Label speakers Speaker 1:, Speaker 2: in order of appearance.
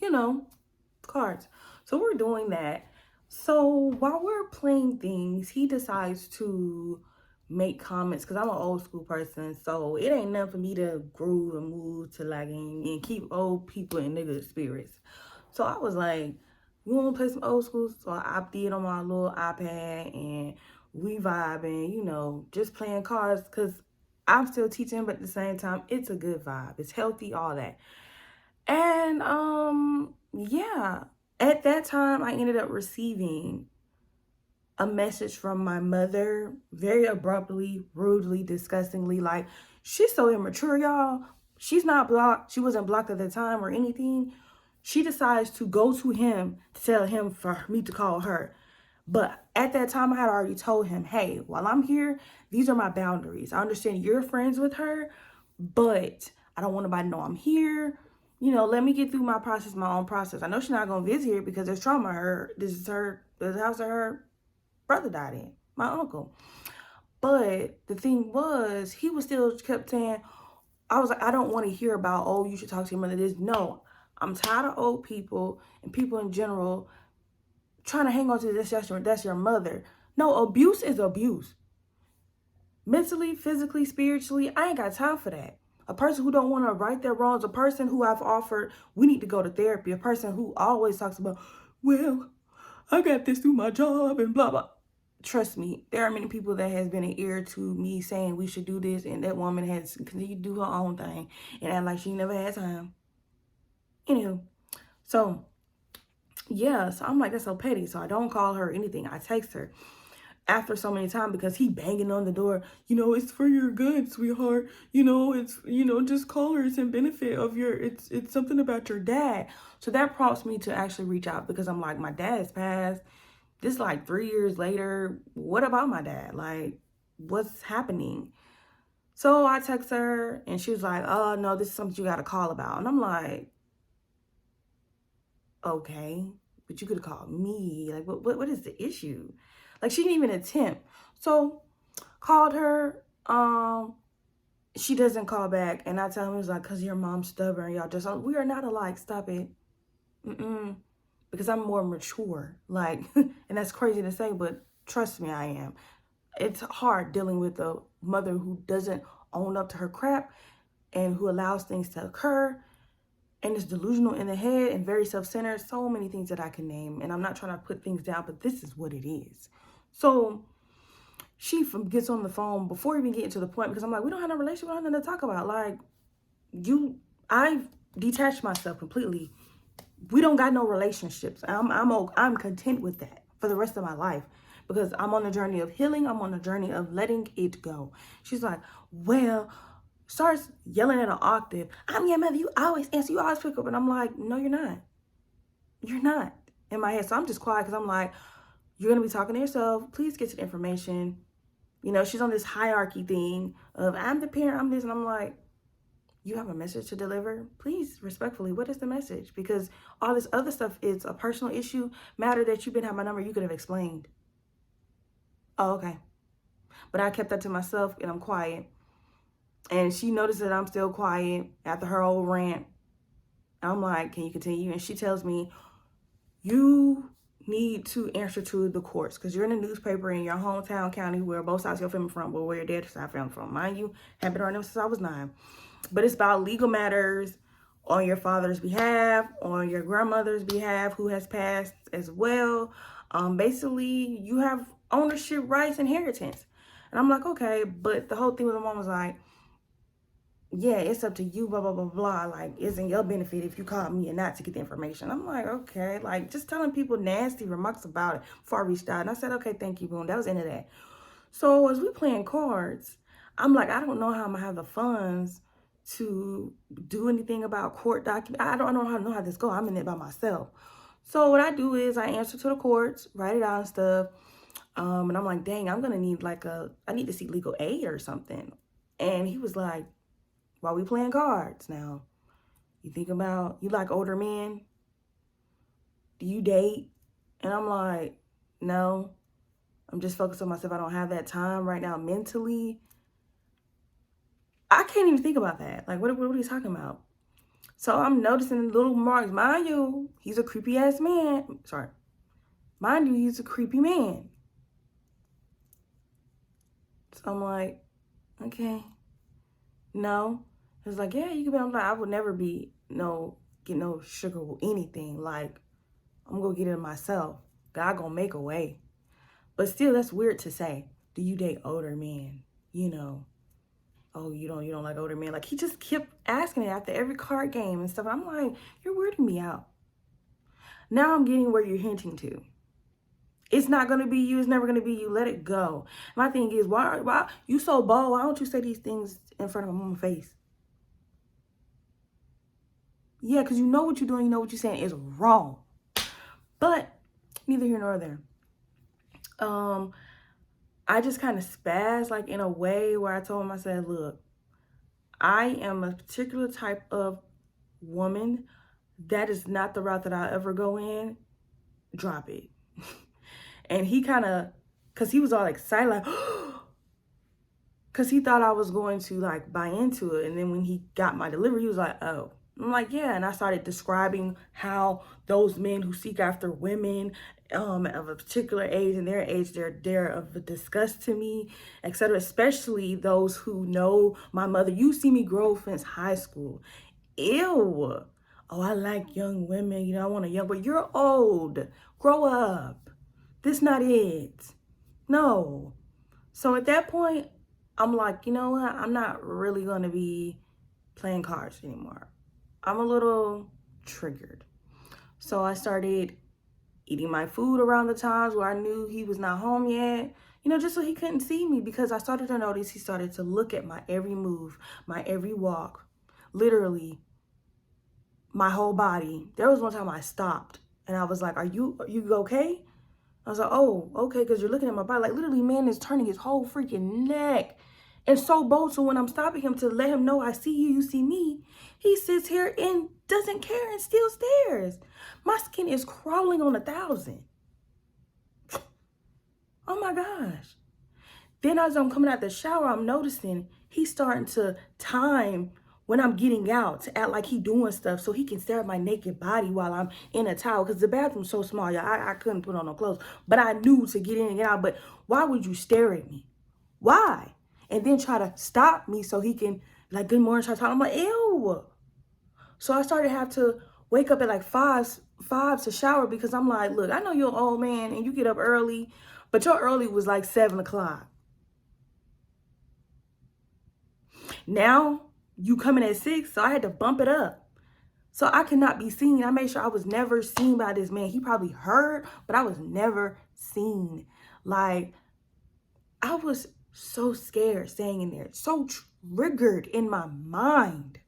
Speaker 1: you know, cards. So we're doing that. So while we're playing things, he decides to make comments because I'm an old school person. So it ain't nothing for me to groove and move to like and keep old people in their good spirits. So I was like, you want to play some old school? So I did on my little iPad and we vibing, just playing cards because I'm still teaching, but at the same time, it's a good vibe. It's healthy, all that. And yeah, at that time I ended up receiving a message from my mother very abruptly, rudely, disgustingly. Like, she's so immature, y'all. She's not blocked. She wasn't blocked at the time or anything. She decides to go to him to tell him for me to call her. But at that time, I had already told him, hey, while I'm here, these are my boundaries. I understand you're friends with her, but I don't want nobody to know I'm here. Let me get through my process, my own process. I know she's not going to visit here because there's trauma. This is the house that her brother died in, my uncle. But the thing was, he was still kept saying, I was like, I don't want to hear about, oh, you should talk to your mother. No, I'm tired of old people and people in general trying to hang on to this. That's your mother. No, abuse is abuse. Mentally, physically, spiritually, I ain't got time for that. A person who don't want to right their wrongs, a person who I've offered, we need to go to therapy, a person who always talks about, well, I got this through my job and blah, blah. Trust me, there are many people that has been an ear to me saying we should do this, and that woman has continued to do her own thing and act like she never had time. Anywho, so yeah, so I'm like, that's so petty. So I don't call her anything. I text her after so many times because he banging on the door. It's for your good, sweetheart. It's just call her. It's in benefit of your. It's something about your dad. So that prompts me to actually reach out because I'm like, my dad's passed. This like 3 years later. What about my dad? Like, what's happening? So I text her and she was like, oh no, this is something you got to call about. And I'm like, okay, but you could have called me. Like, what is the issue? Like, she didn't even attempt. So called her. She doesn't call back, and I tell him, it's like, cause your mom's stubborn. Y'all just, we are not alike. Stop it. Because I'm more mature. Like, and that's crazy to say, but trust me, I am. It's hard dealing with a mother who doesn't own up to her crap and who allows things to occur and is delusional in the head and very self-centered. So many things that I can name, and I'm not trying to put things down, but this is what it is. So she gets on the phone before even getting to the point, because I'm like, we don't have no relationship, we don't have nothing to talk about. Like, I've detached myself completely. We don't got no relationships. I'm content with that for the rest of my life because I'm on a journey of healing. I'm on a journey of letting it go. She's like, well, starts yelling at an octave. I'm your mother. You always answer. You always pick up. And I'm like, no, you're not. You're not, in my head. So I'm just quiet because I'm like, you're going to be talking to yourself. Please get to the information. She's on this hierarchy thing of I'm the parent, I'm this. And I'm like, you have a message to deliver? Please, respectfully, what is the message? Because all this other stuff is a personal issue, matter that you didn't have my number, you could have explained. Oh, okay. But I kept that to myself and I'm quiet. And she noticed that I'm still quiet after her old rant. I'm like, can you continue? And she tells me, you need to answer to the courts because you're in a newspaper in your hometown county where both sides of your family from, but where your dad's side family from. Mind you, have been around them since I was 9. But it's about legal matters on your father's behalf, on your grandmother's behalf, who has passed as well. Basically, you have ownership rights, inheritance. And I'm like, okay, but the whole thing with my mom was like, yeah, it's up to you, blah, blah, blah, blah. Like, it's in your benefit if you call me and not to get the information. I'm like, okay, like, just telling people nasty remarks about it before I reached out. And I said, okay, thank you, boom. That was the end of that. So as we playing cards, I'm like, I don't know how I'm going to have the funds to do anything about court documents. I don't know how this go. I'm in it by myself. So what I do is I answer to the courts, write it out and stuff. And I'm like, dang, I'm going to need I need to seek legal aid or something. And he was like, while we playing cards now, you think about, you like older men? Do you date? And I'm like, no, I'm just focused on myself. I don't have that time right now mentally. I can't even think about that. Like, what are you talking about? So I'm noticing little marks. Mind you, he's a creepy ass man. Sorry. Mind you, he's a creepy man. So I'm like, okay, no. It's like, yeah, you can be. I'm like, I would never be get no sugar or anything. Like, I'm gonna get it myself. God gonna make a way. But still, that's weird to say. Do you date older men? Oh, you don't like older men. Like, he just kept asking it after every card game and stuff. I'm like, you're weirding me out. Now I'm getting where you're hinting to. It's not gonna be you. It's never gonna be you. Let it go. My thing is, why you so bold? Why don't you say these things in front of my mama's face? Yeah, because you know what you're doing. You know what you're saying is wrong. But neither here nor there. I just kind of spazzed, like, in a way where I told him, I said, look, I am a particular type of woman. That is not the route that I ever go in. Drop it. And he kind of, because he was all excited, like, because he thought I was going to, like, buy into it. And then when he got my delivery, he was like, oh. I'm like, yeah. And I started describing how those men who seek after women of a particular age and their age, they're of a disgust to me, etc. Especially those who know my mother. You see me grow since high school. Ew. Oh, I like young women. I want a young, but you're old. Grow up. This not it. No. So at that point, I'm like, you know what? I'm not really going to be playing cards anymore. I'm a little triggered. So I started eating my food around the times where I knew he was not home yet, just so he couldn't see me, because I started to notice he started to look at my every move, my every walk, literally my whole body. There was one time I stopped and I was like, are you okay? I was like, oh, okay, because you're looking at my body. Like, literally, man is turning his whole freaking neck. And so bold. So when I'm stopping him to let him know I see you, you see me, he sits here and doesn't care and still stares. My skin is crawling on 1,000. Oh my gosh. Then as I'm coming out the shower, I'm noticing he's starting to time when I'm getting out to act like he doing stuff so he can stare at my naked body while I'm in a towel. Because the bathroom's so small, y'all. I couldn't put on no clothes. But I knew to get in and get out. But why would you stare at me? Why? And then try to stop me so he can, like, good morning, try to talk. I'm like, ew. So I started to have to wake up at like 5 to shower, because I'm like, look, I know you're an old man and you get up early, but your early was like 7 o'clock. Now you coming at 6, so I had to bump it up. So I could not be seen. I made sure I was never seen by this man. He probably heard, but I was never seen. Like, I was so scared staying in there, so triggered in my mind.